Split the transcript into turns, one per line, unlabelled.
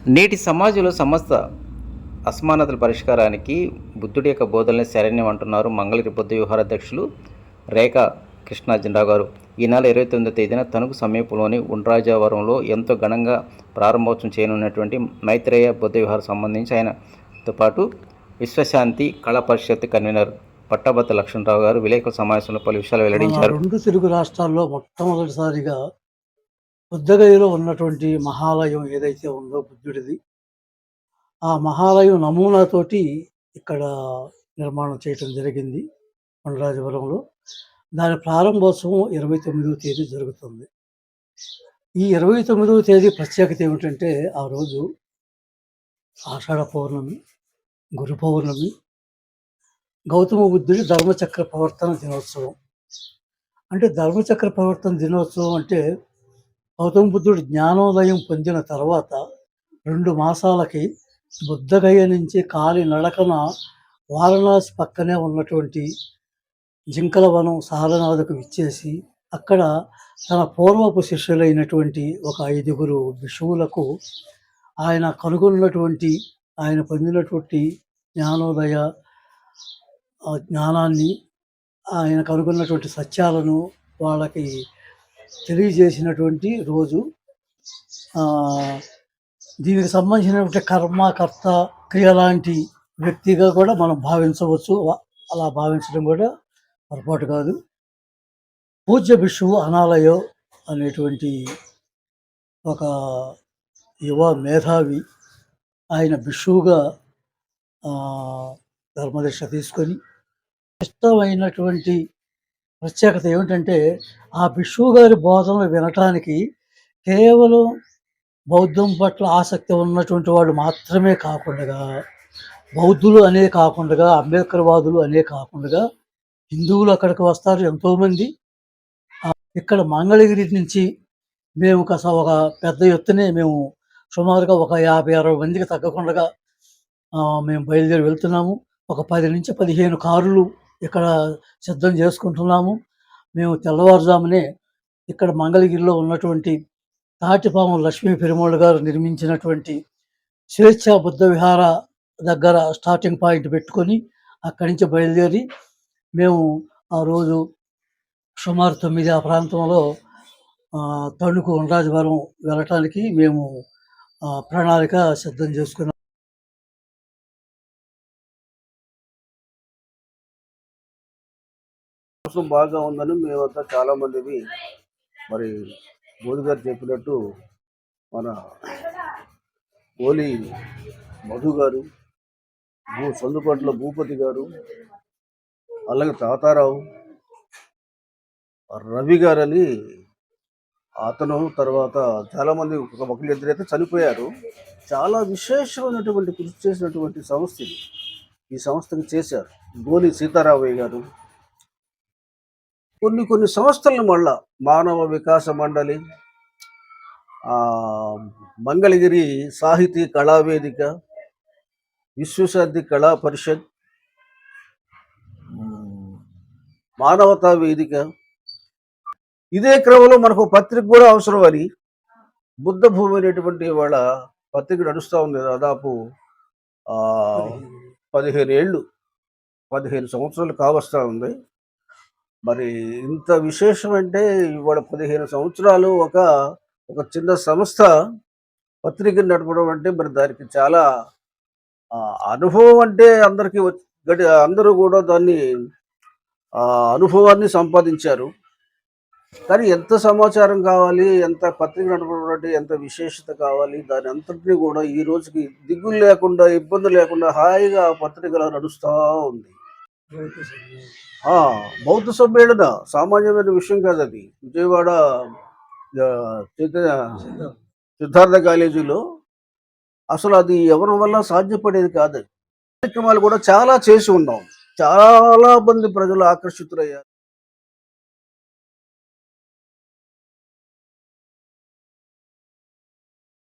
నేటి సమాజంలో సమస్త అసమానతల పరిష్కారానికి బుద్ధుడి యొక్క బోధనలే శరణ్యం అంటున్నారు మంగళగిరి బుద్ధ విహార అధ్యక్షులు రేఖా కృష్ణార్జునరావు గారు. ఈ నెల 29వ తేదీన తణుకు సమీపంలోని ఉండ్రాజవరంలో ఎంతో ఘనంగా ప్రారంభోత్సవం చేయనున్నటువంటి మైత్రేయ బుద్ధ విహార సంబంధించి ఆయనతో పాటు విశ్వశాంతి కళా పరిషత్ కన్వీనర్ పట్టాభద్ర లక్ష్మణరావు గారు విలేకరుల సమావేశంలో పలు విషయాలు వెల్లడించారు.
రెండు తెలుగు రాష్ట్రాల్లో మొట్టమొదటిసారిగా బుద్ధగయలో ఉన్నటువంటి మహాలయం ఏదైతే ఉందో బుద్ధుడిది, ఆ మహాలయం నమూనాతోటి ఇక్కడ నిర్మాణం చేయటం జరిగింది కొండరాజవరంలో. దాని ప్రారంభోత్సవం 29వ తేదీ జరుగుతుంది. ఈ 29వ తేదీ ప్రత్యేకత ఏమిటంటే, ఆ రోజు ఆషాఢ పౌర్ణమి, గురు పౌర్ణమి, గౌతమ బుద్ధుడి ధర్మచక్ర ప్రవర్తన దినోత్సవం. అంటే ధర్మచక్ర ప్రవర్తన దినోత్సవం అంటే గౌతమ బుద్ధుడు జ్ఞానోదయం పొందిన తర్వాత 2 మాసాలకి బుద్ధగయ నుంచి కాలి నడకన వారణాసి పక్కనే ఉన్నటువంటి జింకలవనం సారనాథకు విచ్చేసి అక్కడ తన పూర్వపు శిష్యులైనటువంటి ఒక 5గురు భిక్షువులకు ఆయన కనుగొన్నటువంటి, ఆయన పొందినటువంటి జ్ఞానోదయ జ్ఞానాన్ని, ఆయన కనుగొన్నటువంటి సత్యాలను వాళ్ళకి తెలియజేసినటువంటి రోజు. దీనికి సంబంధించినటువంటి కర్మ, కర్త, క్రియ లాంటి వ్యక్తిగా కూడా మనం భావించవచ్చు. అలా భావించడం కూడా పొరపాటు కాదు. పూజ్య భిక్షువు అనాలయో అనేటువంటి ఒక యువ మేధావి ఆయన భిక్షువుగా ధర్మదీక్ష తీసుకొని, ఇష్టమైనటువంటి ప్రత్యేకత ఏమిటంటే, ఆ భిక్షువు గారి బోధనలు వినటానికి కేవలం బౌద్ధం పట్ల ఆసక్తి ఉన్నటువంటి వాళ్ళు మాత్రమే కాకుండా, బౌద్ధులు అనే కాకుండా, అంబేద్కర్ వాదులు అనే కాకుండా హిందువులు అక్కడికి వస్తారు ఎంతోమంది. ఇక్కడ మంగళగిరి నుంచి మేము ఒక పెద్ద ఎత్తునే మేము సుమారుగా ఒక 50-60 మందికి తగ్గకుండా మేము బయలుదేరి వెళ్తున్నాము. ఒక 10 నుంచి 15 కార్లు ఇక్కడ సిద్ధం చేసుకుంటున్నాము. మేము తెల్లవారుజామునే ఇక్కడ మంగళగిరిలో ఉన్నటువంటి తాటిపాము లక్ష్మీ పెరుమాళ్ గారు నిర్మించినటువంటి స్వేచ్ఛా బుద్ధ విహార దగ్గర స్టార్టింగ్ పాయింట్ పెట్టుకొని అక్కడి నుంచి బయలుదేరి మేము ఆ రోజు సుమారు 9 ఆ ప్రాంతంలో తణుకు ఉండ్రాజవరం వెళ్ళటానికి మేము ప్రణాళిక సిద్ధం చేసుకున్నాం.
బాగా ఉందని మేమంతా చాలా మందిని, మరి మోదీ గారు చెప్పినట్టు మన ఓలి మధు గారు, సందుపట్ల భూపతి గారు, అలాగే తాతారావు, రవి గారని అతను, తర్వాత చాలామంది ఒకళ్ళు ఇద్దరైతే చనిపోయారు. చాలా విశేషమైనటువంటి కృషి చేసినటువంటి సంస్థ ఇది. ఈ సంస్థకి చేశారు గోలి సీతారామయ్య గారు. కొన్ని సంస్థలను మళ్ళా మానవ వికాస మండలి, మంగళగిరి సాహితీ కళావేదిక, విశ్వశాంతి కళా పరిషత్, మానవతా వేదిక. ఇదే క్రమంలో మనకు పత్రిక కూడా అవసరం అని బుద్ధ భూమి అనేటువంటి వాళ్ళ పత్రిక నడుస్తూ ఉంది. దాదాపు 15 సంవత్సరాలు కావస్తూ ఉంది. మరి ఇంత విశేషం అంటే ఇవాళ 15 సంవత్సరాలు ఒక చిన్న సంస్థ పత్రికను నడపడం అంటే మరి దానికి చాలా అనుభవం అంటే అందరూ కూడా దాన్ని అనుభవాన్ని సంపాదించారు. కానీ ఎంత సమాచారం కావాలి, ఎంత పత్రిక నడపడం అంటే ఎంత విశేషత కావాలి, దాని అంతటినీ కూడా ఈ రోజుకి దిగులు లేకుండా, ఇబ్బంది లేకుండా హాయిగా పత్రికలో నడుస్తూ ఉంది. బౌద్ధ సమ్మేళన సామాన్యమైన విషయం కాదు అది. విజయవాడ సిద్ధార్థ కాలేజీలో అసలు అది ఎవరి వల్ల సాధ్యపడేది కాదు. కార్యక్రమాలు కూడా చాలా చేసి ఉన్నాం. చాలా మంది ప్రజలు ఆకర్షితులయ్యారు.